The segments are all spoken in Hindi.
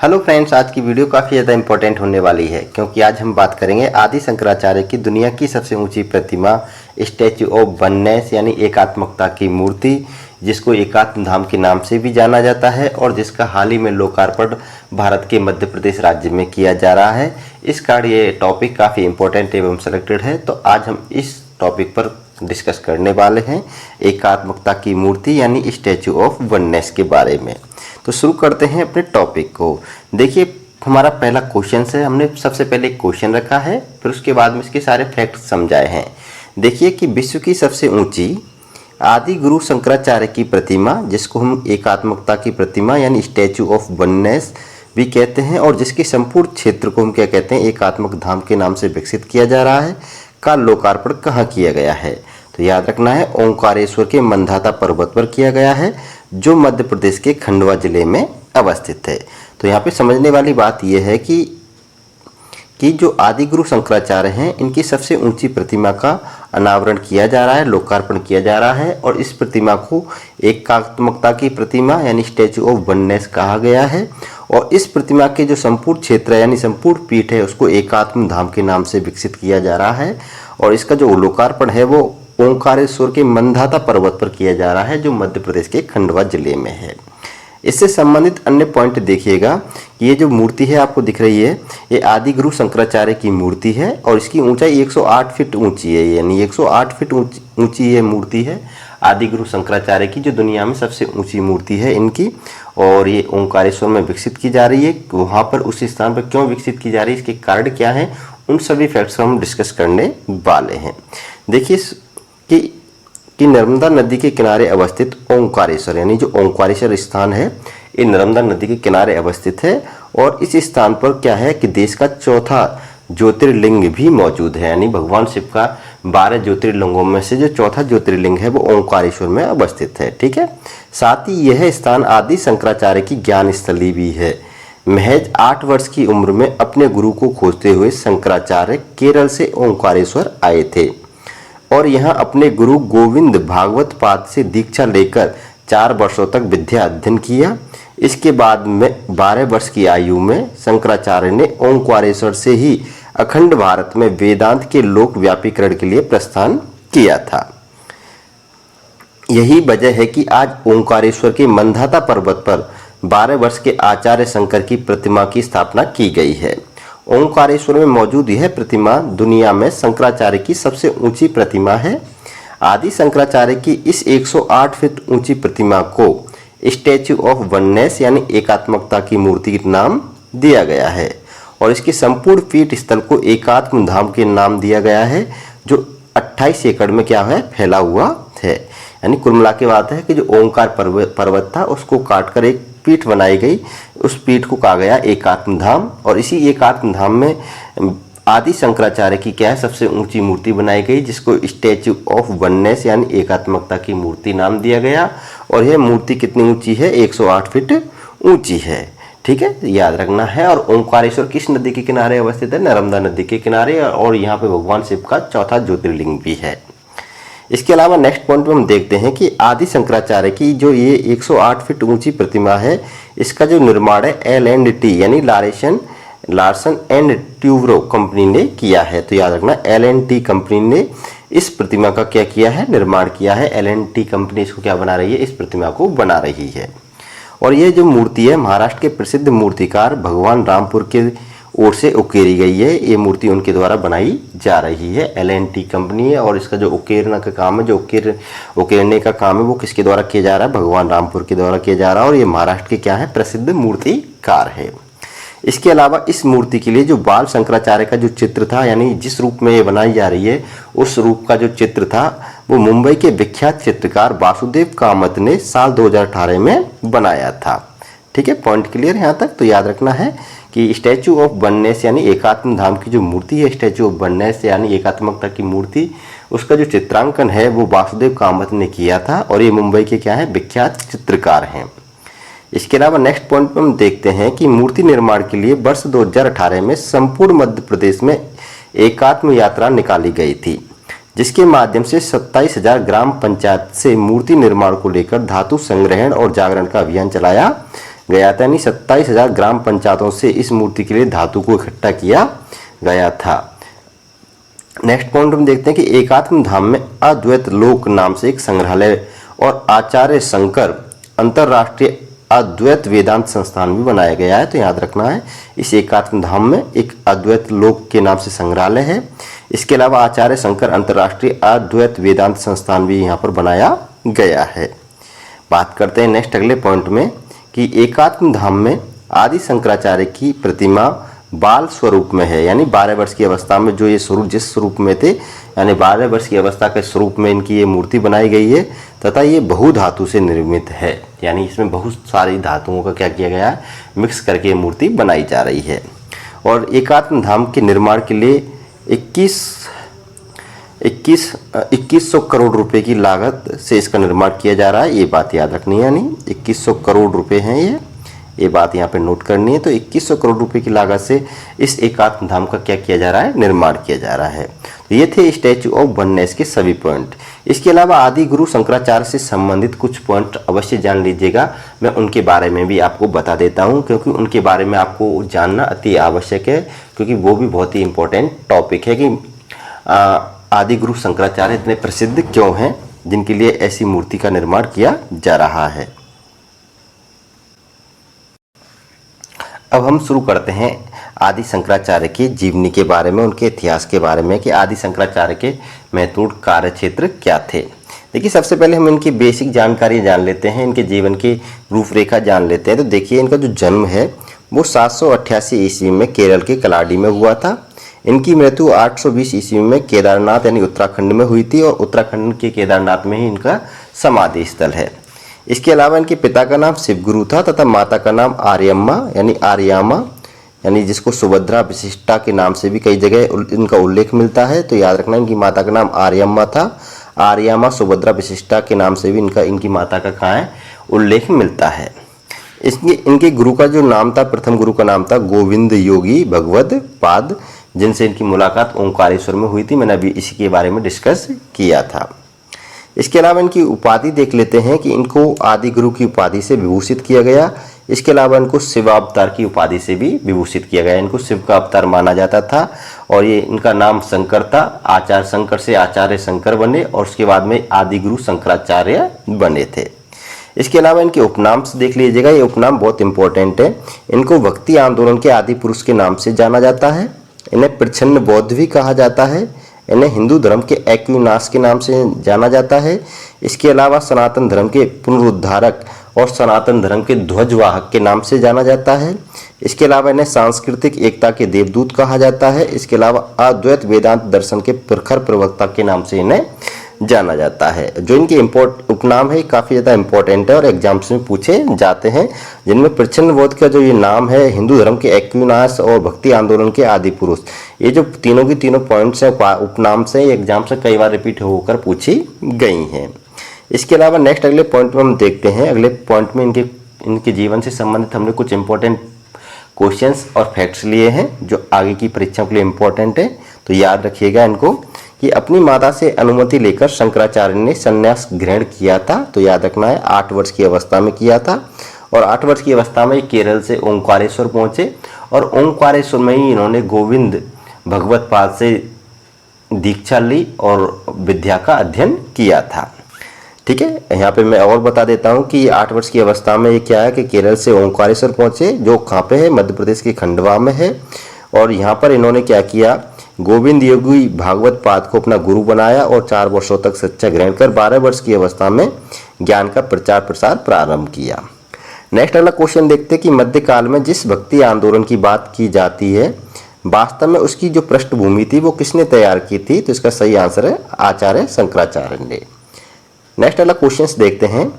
हेलो फ्रेंड्स, आज की वीडियो काफ़ी ज़्यादा इंपॉर्टेंट होने वाली है क्योंकि आज हम बात करेंगे आदि शंकराचार्य की दुनिया की सबसे ऊंची प्रतिमा स्टैच्यू ऑफ वननेस यानी एकात्मकता की मूर्ति, जिसको एकात्म धाम के नाम से भी जाना जाता है और जिसका हाल ही में लोकार्पण भारत के मध्य प्रदेश राज्य में किया जा रहा है। इस कारण ये टॉपिक काफ़ी इंपॉर्टेंट एवं सेलेक्टेड है, तो आज हम इस टॉपिक पर डिस्कस करने वाले हैं एकात्मकता की मूर्ति यानी स्टैच्यू ऑफ वननेस के बारे में। तो शुरू करते हैं अपने टॉपिक को। देखिए, हमारा पहला क्वेश्चन है, हमने सबसे पहले एक क्वेश्चन रखा है, फिर उसके बाद में इसके सारे फैक्ट्स समझाए हैं। देखिए कि विश्व की सबसे ऊंची आदि गुरु शंकराचार्य की प्रतिमा, जिसको हम एकात्मकता की प्रतिमा यानी स्टैच्यू ऑफ वननेस भी कहते हैं और जिसके संपूर्ण क्षेत्र को हम क्या कहते हैं, एकात्मक धाम के नाम से विकसित किया जा रहा है, का लोकार्पण कहाँ किया गया है। तो याद रखना है, ओंकारेश्वर के मंधाता पर्वत पर किया गया है, जो मध्य प्रदेश के खंडवा जिले में अवस्थित है। तो यहाँ पे समझने वाली बात यह है कि जो आदि गुरु शंकराचार्य हैं, इनकी सबसे ऊंची प्रतिमा का अनावरण किया जा रहा है, लोकार्पण किया जा रहा है और इस प्रतिमा को एकात्मकता की प्रतिमा यानी स्टैच्यू ऑफ वननेस कहा गया है। और इस प्रतिमा के जो संपूर्ण क्षेत्र है यानी संपूर्ण पीठ है, उसको एकात्म धाम के नाम से विकसित किया जा रहा है और इसका जो लोकार्पण है वो ओंकारेश्वर के मंधाता पर्वत पर किया जा रहा है, जो मध्य प्रदेश के खंडवा जिले में है। इससे संबंधित अन्य पॉइंट देखिएगा, ये जो मूर्ति है आपको दिख रही है, ये आदि गुरु शंकराचार्य की मूर्ति है और इसकी ऊंचाई 108 फीट ऊंची है, यानी 108 फीट ऊंची ये मूर्ति है आदि गुरु शंकराचार्य की, जो दुनिया में सबसे ऊंची मूर्ति है इनकी। और ये ओंकारेश्वर में विकसित की जा रही है। वहाँ पर उस स्थान पर क्यों विकसित की जा रही है, इसके कारण क्या है, उन सभी फैक्ट्स को हम डिस्कस करने वाले हैं। देखिए कि नर्मदा नदी के किनारे अवस्थित ओंकारेश्वर यानी जो ओंकारेश्वर स्थान है, ये नर्मदा नदी के किनारे अवस्थित है और इस स्थान पर क्या है कि देश का चौथा ज्योतिर्लिंग भी मौजूद है, यानी भगवान शिव का 12 ज्योतिर्लिंगों में से जो चौथा ज्योतिर्लिंग है वो ओंकारेश्वर में अवस्थित है। ठीक है, साथ ही यह स्थान आदि शंकराचार्य की ज्ञान स्थली भी है। महज 8 वर्ष की उम्र में अपने गुरु को खोजते हुए शंकराचार्य केरल से ओंकारेश्वर आए थे और यहाँ अपने गुरु गोविंद भागवत पाद से दीक्षा लेकर 4 वर्षों तक विद्या अध्ययन किया। इसके बाद में 12 वर्ष की आयु में शंकराचार्य ने ओंकारेश्वर से ही अखंड भारत में वेदांत के लोक व्यापीकरण के लिए प्रस्थान किया था। यही वजह है कि आज ओंकारेश्वर के मंधाता पर्वत पर 12 वर्ष के आचार्य शंकर की प्रतिमा की स्थापना की गई है। ओंकारेश्वर में मौजूद यह प्रतिमा दुनिया में शंकराचार्य की सबसे ऊंची प्रतिमा है। आदि शंकराचार्य की इस 108 फीट ऊंची प्रतिमा को स्टैच्यू ऑफ वननेस यानी एकात्मकता की मूर्ति का नाम दिया गया है और इसके संपूर्ण पीठ स्थल को एकात्म धाम के नाम दिया गया है, जो 28 एकड़ में क्या है, फैला हुआ है। यानी कुल मिला के बात है कि जो ओंकार पर्वत था उसको काटकर एक पीठ बनाई गई, उस पीठ को कहा गया एकात्म धाम और इसी एकात्म धाम में आदि शंकराचार्य की क्या है, सबसे ऊंची मूर्ति बनाई गई, जिसको स्टैच्यू ऑफ वननेस यानी एकात्मकता की मूर्ति नाम दिया गया। और यह मूर्ति कितनी ऊंची है, 108 फीट ऊंची है। ठीक है, याद रखना है। और ओंकारेश्वर किस नदी के किनारे अवस्थित है, नर्मदा नदी के किनारे, और यहाँ पे भगवान शिव का चौथा ज्योतिर्लिंग भी है। इसके अलावा नेक्स्ट पॉइंट में हम देखते हैं कि आदि शंकराचार्य की जो ये 108 फीट ऊंची प्रतिमा है, इसका जो निर्माण है L&T यानी लार्सन एंड ट्यूब्रो कंपनी ने किया है। तो याद रखना, L&T कंपनी ने इस प्रतिमा का क्या किया है, निर्माण किया है। L&T कंपनी इसको क्या बना रही है, इस प्रतिमा को बना रही है। और ये जो मूर्ति है महाराष्ट्र के प्रसिद्ध मूर्तिकार भगवान रामपुर के ओर से उकेरी गई है। ये मूर्ति उनके द्वारा बनाई जा रही है, L&T कंपनी है। और इसका जो उकेरना का काम है, जो उकेरने का काम है, वो किसके द्वारा किया जा रहा है, भगवान रामपुर के द्वारा किया जा रहा है और ये महाराष्ट्र के क्या है, प्रसिद्ध मूर्तिकार है। इसके अलावा इस मूर्ति के लिए जो बाल शंकराचार्य का जो चित्र था, यानी जिस रूप में ये बनाई जा रही है, उस रूप का जो चित्र था वो मुंबई के विख्यात चित्रकार वासुदेव कामत ने साल 2018 में बनाया था। ठीक है, पॉइंट क्लियर यहाँ तक। तो याद रखना है कि स्टैच्यू ऑफ वननेस यानी एकात्म धाम की जो मूर्ति है, स्टैच्यू ऑफ वननेस यानी एकात्मकता की मूर्ति, उसका जो चित्रांकन है वो वासुदेव कामत ने किया था और ये मुंबई के क्या है, विख्यात चित्रकार हैं। इसके अलावा नेक्स्ट पॉइंट पर हम देखते हैं कि मूर्ति निर्माण के लिए वर्ष 2018 में संपूर्ण मध्य प्रदेश में एकात्म यात्रा निकाली गई थी, जिसके माध्यम से 27,000 ग्राम पंचायत से मूर्ति निर्माण को लेकर धातु संग्रहण और जागरण का अभियान चलाया गया था, यानी 27,000 ग्राम पंचायतों से इस मूर्ति के लिए धातु को इकट्ठा किया गया था। नेक्स्ट पॉइंट हम देखते हैं कि एकात्म धाम में अद्वैत लोक नाम से एक संग्रहालय और आचार्य शंकर अंतरराष्ट्रीय अद्वैत वेदांत संस्थान भी बनाया गया है। तो याद रखना है, इस एकात्म धाम में एक अद्वैत लोक के नाम से संग्रहालय है। इसके अलावा आचार्य शंकर अंतरराष्ट्रीय अद्वैत वेदांत संस्थान भी यहाँ पर बनाया गया है। बात करते हैं नेक्स्ट अगले पॉइंट में कि एकात्म धाम में आदि शंकराचार्य की प्रतिमा बाल स्वरूप में है, यानी 12 वर्ष की अवस्था में जो ये स्वरूप जिस स्वरूप में थे, यानी 12 वर्ष की अवस्था के स्वरूप में इनकी ये मूर्ति बनाई गई है तथा ये बहुधातु से निर्मित है, यानी इसमें बहुत सारी धातुओं का क्या किया गया है, मिक्स करके ये मूर्ति बनाई जा रही है। और एकात्म धाम के निर्माण के लिए 2100 करोड़ रुपए की लागत से इसका निर्माण किया जा रहा है। ये बात याद रखनी है, यानी 2100 करोड़ रुपए हैं ये बात यहाँ पे नोट करनी है। तो 2100 करोड़ रुपए की लागत से इस एकात्म धाम का क्या किया जा रहा है, निर्माण किया जा रहा है। तो ये थे स्टैच्यू ऑफ वननेस के सभी पॉइंट। इसके अलावा आदि गुरु शंकराचार्य से संबंधित कुछ पॉइंट अवश्य जान लीजिएगा, मैं उनके बारे में भी आपको बता देता हूँ, क्योंकि उनके बारे में आपको जानना अति आवश्यक है, क्योंकि वो भी बहुत ही इंपॉर्टेंट टॉपिक है कि आदि गुरु शंकराचार्य इतने प्रसिद्ध क्यों हैं, जिनके लिए ऐसी मूर्ति का निर्माण किया जा रहा है। अब हम शुरू करते हैं आदि शंकराचार्य की जीवनी के बारे में, उनके इतिहास के बारे में कि आदि शंकराचार्य के महत्वपूर्ण कार्य क्षेत्र क्या थे। देखिए, सबसे पहले हम इनकी बेसिक जानकारी जान लेते हैं, इनके जीवन की रूपरेखा जान लेते हैं। तो देखिए, इनका जो जन्म है वो 788 ईस्वी में केरल के कलाडी में हुआ था। इनकी मृत्यु 820 ईस्वी में केदारनाथ यानी उत्तराखंड में हुई थी, और उत्तराखंड के केदारनाथ में ही इनका समाधि स्थल है। इसके अलावा इनके पिता का नाम शिवगुरु था तथा माता का नाम आर्यम्मा यानी आर्यामा, यानी जिसको सुभद्रा विशिष्टा के नाम से भी कई जगह इनका उल्लेख मिलता है। तो याद रखना, इनकी माता का नाम आर्यम्मा था, आर्यामा सुभद्रा विशिष्टा के नाम से भी इनकी माता का कहाँ है, उल्लेख मिलता है। इनके गुरु का जो नाम था, प्रथम गुरु का नाम था गोविंद योगी भगवद पाद, जिनसे इनकी मुलाकात ओंकारेश्वर में हुई थी। मैंने अभी इसी के बारे में डिस्कस किया था। इसके अलावा इनकी उपाधि देख लेते हैं कि इनको आदि गुरु की उपाधि से विभूषित किया गया। इसके अलावा इनको शिवावतार की उपाधि से भी विभूषित किया गया। इनको शिव का अवतार माना जाता था, और ये इनका नाम शंकर था। आचार्य शंकर से आचार्य शंकर बने, और उसके बाद में आदि गुरु शंकराचार्य बने थे। इसके अलावा इनके उपनाम से देख लीजिएगा, ये उपनाम बहुत इंपॉर्टेंट है। इनको भक्ति आंदोलन के आदि पुरुष के नाम से जाना जाता है। इन्हें प्रच्छन्न बौद्ध भी कहा जाता है। इन्हें हिंदू धर्म के एक्विनाश के नाम से जाना जाता है। इसके अलावा सनातन धर्म के पुनरुद्धारक और सनातन धर्म के ध्वजवाहक के नाम से जाना जाता है। इसके अलावा इन्हें सांस्कृतिक एकता के देवदूत कहा जाता है। इसके अलावा अद्वैत वेदांत दर्शन के प्रखर प्रवक्ता के नाम से इन्हें जाना जाता है। जो इनके उपनाम है काफ़ी ज़्यादा इंपॉर्टेंट है और एग्जाम्स में पूछे जाते हैं, जिनमें प्रच्छन्न बौद्ध का जो ये नाम है, हिंदू धर्म के एक्विनाश और भक्ति आंदोलन के आदि पुरुष, ये जो तीनों की तीनों पॉइंट्स हैं उपनाम से एग्जाम से कई बार रिपीट होकर पूछी गई हैं। इसके अलावा नेक्स्ट अगले पॉइंट में हम देखते हैं। अगले पॉइंट में इनके जीवन से संबंधित हमने कुछ इंपॉर्टेंट क्वेश्चंस और फैक्ट्स लिए हैं जो आगे की परीक्षाओं के लिए इंपॉर्टेंट है। तो याद रखिएगा इनको कि अपनी माता से अनुमति लेकर शंकराचार्य ने संन्यास ग्रहण किया था। तो याद रखना है 8 वर्ष की अवस्था में किया था, और 8 वर्ष की अवस्था में केरल से ओंकारेश्वर पहुंचे, और ओंकारेश्वर में ही इन्होंने गोविंद भगवत पाद से दीक्षा ली और विद्या का अध्ययन किया था। ठीक है, यहाँ पे मैं और बता देता हूँ कि 8 वर्ष की अवस्था में ये क्या है कि केरल से ओंकारेश्वर पहुंचे, जो कहाँ पे है, मध्य प्रदेश के खंडवा में है। और यहाँ पर इन्होंने क्या किया, गोविंद योगी भागवत पाद को अपना गुरु बनाया और 4 वर्षों तक शिक्षा ग्रहण कर 12 वर्ष की अवस्था में ज्ञान का प्रचार प्रसार प्रारंभ किया। नेक्स्ट अगला क्वेश्चन देखते हैं कि मध्यकाल में जिस भक्ति आंदोलन की बात की जाती है, वास्तव में उसकी जो पृष्ठभूमि थी वो किसने तैयार की थी? तो इसका सही आंसर है आचार्य शंकराचार्य ने। नेक्स्ट अगला क्वेश्चन देखते हैं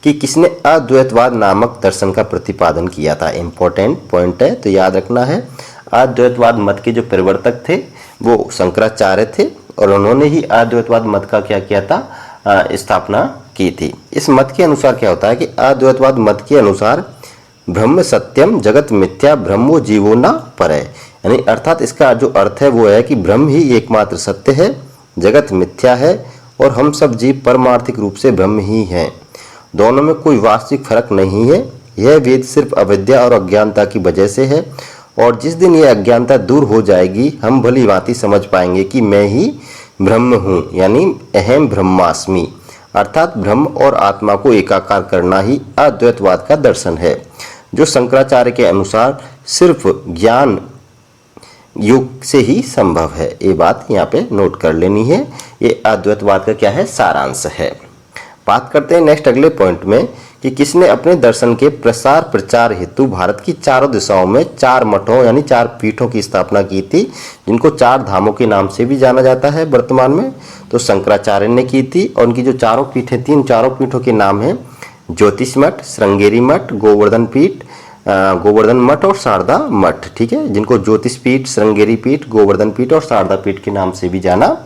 कि किसने अद्वैतवाद नामक दर्शन का प्रतिपादन किया था। इंपॉर्टेंट पॉइंट है, तो याद रखना है। अद्वैतवाद मत के जो प्रवर्तक थे वो शंकराचार्य थे, और उन्होंने ही अद्वैतवाद मत का क्या किया था, स्थापना की थी। इस मत के अनुसार क्या होता है कि अद्वैतवाद मत के अनुसार ब्रह्म सत्यम जगत मिथ्या ब्रह्मो जीवो न परय, यानी अर्थात इसका जो अर्थ है वो है कि ब्रह्म ही एकमात्र सत्य है, जगत मिथ्या है, और हम सब जीव परमार्थिक रूप से ब्रह्म ही हैं। दोनों में कोई वास्तविक फर्क नहीं है, यह वेद सिर्फ अविद्या और अज्ञानता की वजह से है, और जिस दिन यह अज्ञानता दूर हो जाएगी हम भली भांति समझ पाएंगे कि मैं ही ब्रह्म हूँ, यानी अहम ब्रह्मास्मि, अर्थात ब्रह्म और आत्मा को एकाकार करना ही अद्वैतवाद का दर्शन है, जो शंकराचार्य के अनुसार सिर्फ ज्ञान योग से ही संभव है। ये बात यहाँ पे नोट कर लेनी है। ये अद्वैतवाद का क्या है, सारांश है। बात करते हैं नेक्स्ट अगले पॉइंट में कि किसने अपने दर्शन के प्रसार प्रचार हेतु भारत की चारों दिशाओं में 4 मठों यानी 4 पीठों की स्थापना की थी, जिनको 4 धामों के नाम से भी जाना जाता है वर्तमान में। तो शंकराचार्य ने की थी, और उनकी जो 4 पीठें थी, उन 4 पीठों के नाम हैं ज्योतिष मठ, श्रृंगेरी मठ, गोवर्धन पीठ, गोवर्धन मठ और शारदा मठ। ठीक है, जिनको ज्योतिष पीठ, श्रृंगेरी पीठ, गोवर्धन पीठ और शारदा पीठ के नाम से भी जाना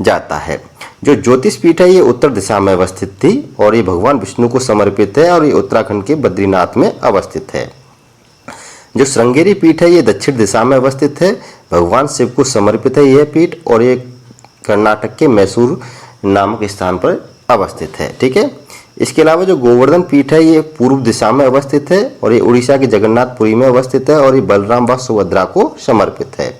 जाता है। जो ज्योतिष पीठ है ये उत्तर दिशा में अवस्थित थी, और ये भगवान विष्णु को समर्पित है, और ये उत्तराखंड के बद्रीनाथ में अवस्थित है। जो श्रृंगेरी पीठ है ये दक्षिण दिशा में अवस्थित है, भगवान शिव को समर्पित है यह पीठ, और ये कर्नाटक के मैसूर नामक स्थान पर अवस्थित है। ठीक है, इसके अलावा जो गोवर्धन पीठ है ये पूर्व दिशा में अवस्थित है, और ये उड़ीसा के जगन्नाथपुरी में अवस्थित है, और ये बलराम व सुभद्रा को समर्पित है।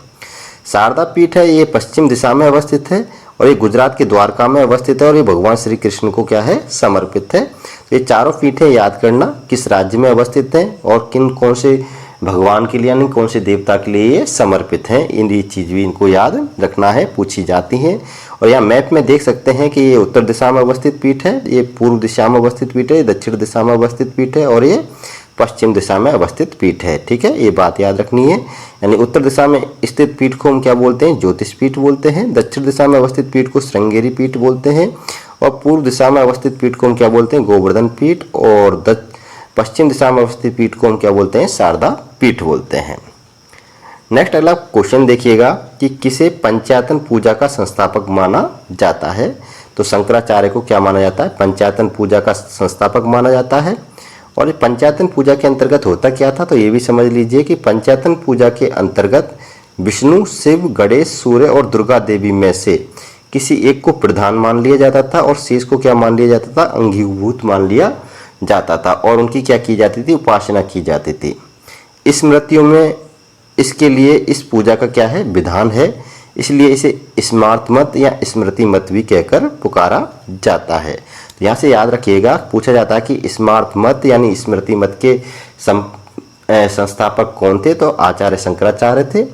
शारदा पीठ है ये पश्चिम दिशा में अवस्थित है, और ये गुजरात के द्वारका में अवस्थित है, और ये भगवान श्री कृष्ण को क्या है, समर्पित है। तो ये चारों पीठें याद करना किस राज्य में अवस्थित हैं और कौन से भगवान के लिए यानी कौन से देवता के लिए ये समर्पित हैं, इन चीज़ भी इनको याद रखना है, पूछी जाती हैं। और यहाँ मैप में देख सकते हैं कि ये उत्तर दिशा में अवस्थित पीठ है, ये पूर्व दिशा में अवस्थित पीठ है, ये दक्षिण दिशा में अवस्थित पीठ है, और ये पश्चिम दिशा में अवस्थित पीठ है। ठीक है, ये बात याद रखनी है। यानी उत्तर दिशा में स्थित पीठ को हम क्या बोलते हैं, ज्योतिष पीठ बोलते हैं। दक्षिण दिशा में अवस्थित पीठ को श्रृंगेरी पीठ बोलते हैं, और पूर्व दिशा में अवस्थित पीठ को हम क्या बोलते हैं, गोवर्धन पीठ, और पश्चिम दिशा में अवस्थित पीठ को हम क्या बोलते हैं, शारदा पीठ बोलते हैं। नेक्स्ट अगला क्वेश्चन देखिएगा कि किसे पंचायतन पूजा का संस्थापक माना जाता है। तो शंकराचार्य को क्या माना जाता है, पंचायतन पूजा का संस्थापक माना जाता है। और ये पंचायतन पूजा के अंतर्गत होता क्या था, तो ये भी समझ लीजिए कि पंचायतन पूजा के अंतर्गत विष्णु, शिव, गणेश, सूर्य और दुर्गा देवी में से किसी एक को प्रधान मान लिया जाता था, और शेष को क्या मान लिया जाता था, अंगीभूत मान लिया जाता था, और उनकी क्या की जाती थी, उपासना की जाती थी। स्मृतियों में इसके लिए इस पूजा का क्या है, विधान है, इसलिए इसे स्मार्त मत या स्मृति मत भी कहकर पुकारा जाता है। तो यहाँ से याद रखिएगा, पूछा जाता है कि स्मार्त मत यानी स्मृति मत के संस्थापक कौन थे, तो आचार्य शंकराचार्य थे।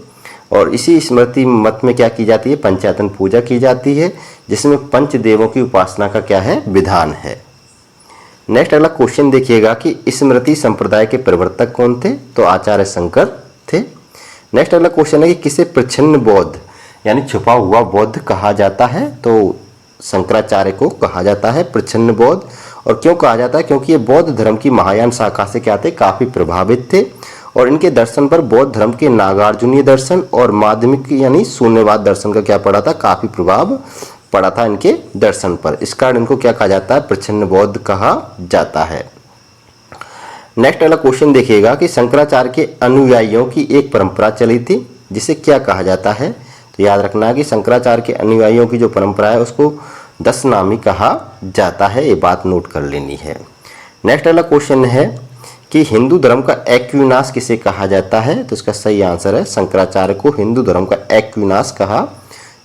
और इसी स्मृति मत में क्या की जाती है, पंचायतन पूजा की जाती है, जिसमें पंचदेवों की उपासना का क्या है, विधान है। नेक्स्ट अगला क्वेश्चन देखिएगा कि स्मृति संप्रदाय के प्रवर्तक कौन थे, तो आचार्य शंकर थे। नेक्स्ट अगला क्वेश्चन है कि किसे प्रच्छन्न बौद्ध यानी छुपा हुआ बौद्ध कहा जाता है, तो शंकराचार्य को कहा जाता है प्रच्छन्न बौद्ध। और क्यों कहा जाता है, क्योंकि ये बौद्ध धर्म की महायान शाखा से क्या थे, काफ़ी प्रभावित थे, और इनके दर्शन पर बौद्ध धर्म के नागार्जुनीय दर्शन और माध्यमिक यानी शून्यवाद दर्शन का क्या पड़ा था, काफ़ी प्रभाव पड़ा था इनके दर्शन पर। इस कारण इनको क्या कहा जाता है, प्रच्छन्न बौद्ध कहा जाता है। नेक्स्ट वाला क्वेश्चन देखिएगा कि शंकराचार्य के अनुयायियों की एक परंपरा चली थी, जिसे क्या कहा जाता है, तो याद रखना है कि शंकराचार्य के अनुयायियों की जो परंपरा है उसको 10 नामी कहा जाता है, ये बात नोट कर लेनी है। नेक्स्ट वाला क्वेश्चन है कि हिंदू धर्म का एक्विनाश किसे कहा जाता है, तो इसका सही आंसर है शंकराचार्य को हिंदू धर्म का एक्विनाश कहा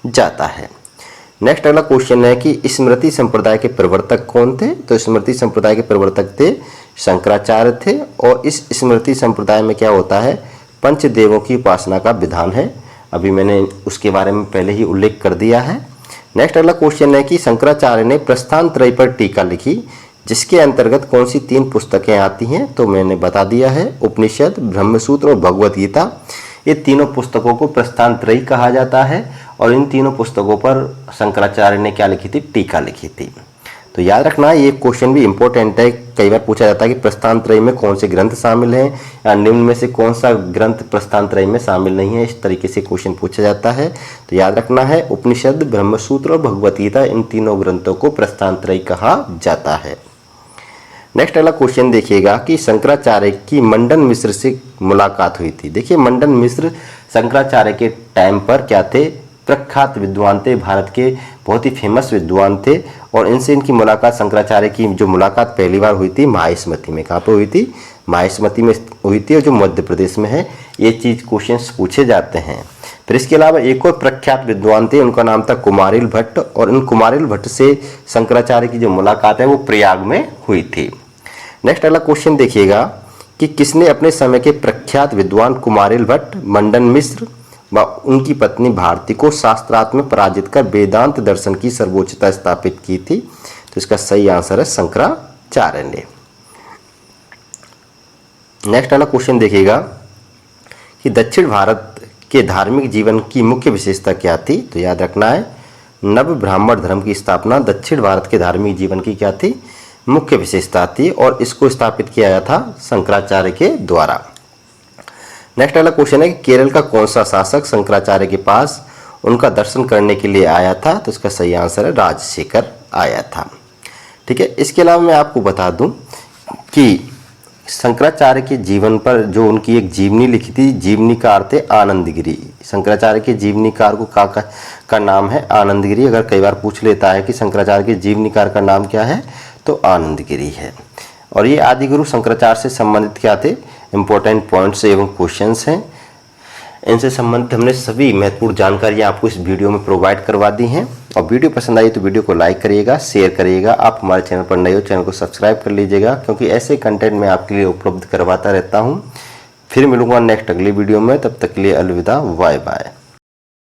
जाता है। नेक्स्ट अगला क्वेश्चन है कि स्मृति संप्रदाय के प्रवर्तक कौन थे, तो स्मृति संप्रदाय के प्रवर्तक थे शंकराचार्य थे। और इस स्मृति संप्रदाय में क्या होता है, पंचदेवों की उपासना का विधान है, अभी मैंने उसके बारे में पहले ही उल्लेख कर दिया है। नेक्स्ट अगला क्वेश्चन है कि शंकराचार्य ने प्रस्थान त्रय पर टीका लिखी, जिसके अंतर्गत कौन सी 3 पुस्तकें आती हैं, तो मैंने बता दिया है, उपनिषद, ब्रह्मसूत्र और भगवत गीता। ये तीनों पुस्तकों को प्रस्थान त्रयी कहा जाता है, और इन तीनों पुस्तकों पर शंकराचार्य ने क्या लिखी थी, टीका लिखी थी। तो याद रखना ये क्वेश्चन भी इंपॉर्टेंट है, कई बार पूछा जाता है कि प्रस्थान त्रयी में कौन से ग्रंथ शामिल हैं, या निम्न में से कौन सा ग्रंथ प्रस्थान त्रयी में शामिल नहीं है, इस तरीके से क्वेश्चन पूछा जाता है। तो याद रखना है उपनिषद, ब्रह्मसूत्र और भगवत गीता, इन तीनों ग्रंथों को प्रस्थान त्रयी कहा जाता है। नेक्स्ट अगला क्वेश्चन देखिएगा कि शंकराचार्य की मंडन मिश्र से मुलाकात हुई थी। देखिए मंडन मिश्र शंकराचार्य के टाइम पर क्या थे, प्रख्यात विद्वान थे, भारत के बहुत ही फेमस विद्वान थे, और इनसे इनकी मुलाकात शंकराचार्य की जो मुलाकात पहली बार हुई थी महास्मृति में, कहाँ पर हुई थी, माहिष्मती में हुई थी और जो मध्य प्रदेश में है। ये चीज़ क्वेश्चंस पूछे जाते हैं। फिर इसके अलावा एक और प्रख्यात विद्वान थे, उनका नाम था कुमारिल भट्ट, और इन कुमारिल भट्ट से शंकराचार्य की जो मुलाकात है वो प्रयाग में हुई थी। नेक्स्ट अगला क्वेश्चन देखिएगा कि किसने अपने समय के प्रख्यात विद्वान कुमारिल भट्ट, मंडन मिश्र व उनकी पत्नी भारती को शास्त्रार्थ में पराजित कर वेदांत दर्शन की सर्वोच्चता स्थापित की थी? तो इसका सही आंसर है शंकराचार्य ने। नेक्स्ट वाला क्वेश्चन देखिएगा कि दक्षिण भारत के धार्मिक जीवन की मुख्य विशेषता क्या थी? तो याद रखना है, नव ब्राह्मण धर्म की स्थापना दक्षिण भारत के धार्मिक जीवन की क्या थी? मुख्य विशेषता थी, और इसको स्थापित किया गया था शंकराचार्य के द्वारा। नेक्स्ट वाला क्वेश्चन है कि केरल का कौन सा शासक शंकराचार्य के पास उनका दर्शन करने के लिए आया था? तो इसका सही आंसर है राजशेखर आया था। ठीक है, इसके अलावा मैं आपको बता दूं कि शंकराचार्य के जीवन पर जो उनकी एक जीवनी लिखी थी, जीवनी का अर्थ है आनंदगिरी। शंकराचार्य के जीवनीकार को का नाम है आनंदगिरी। अगर कई बार पूछ लेता है कि शंकराचार्य के जीवनीकार का नाम क्या है, तो आनंदगिरी है। और ये आदिगुरु शंकराचार्य से संबंधित क्या थे? इंपॉर्टेंट पॉइंट्स एवं क्वेश्चंस हैं। इनसे संबंधित हमने सभी महत्वपूर्ण जानकारियाँ आपको इस वीडियो में प्रोवाइड करवा दी हैं। और वीडियो पसंद आई तो वीडियो को लाइक करिएगा, शेयर करिएगा। आप हमारे चैनल पर नए हो, चैनल को सब्सक्राइब कर लीजिएगा, क्योंकि ऐसे कंटेंट मैं आपके लिए उपलब्ध करवाता रहता हूँ। फिर मिलूंगा नेक्स्ट अगली वीडियो में, तब तक के लिए अलविदा, बाय बाय।